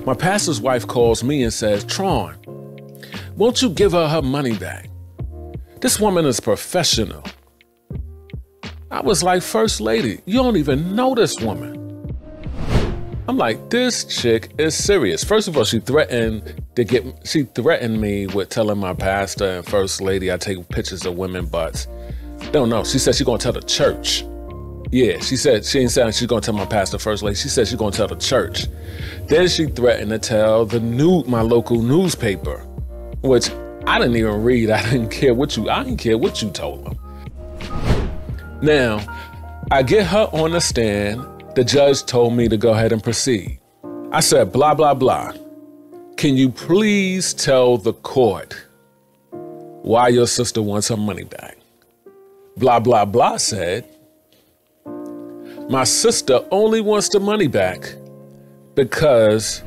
My pastor's wife calls me and says, Tron, won't you give her money back? This woman is professional. I was like, First Lady, you don't even know this woman. I'm like, this chick is serious. First of all, she threatened me with telling my pastor and First Lady I take pictures of women butts. No, she said she's gonna tell the church. Yeah, she said she ain't saying she's gonna tell my pastor, First Lady. She said she's gonna tell the church. Then she threatened to tell my local newspaper, which I didn't even read. I didn't care what you told them. Now, I get her on the stand. The judge told me to go ahead and proceed. I said, blah, blah, blah. Can you please tell the court why your sister wants her money back? Blah, blah, blah said, my sister only wants the money back because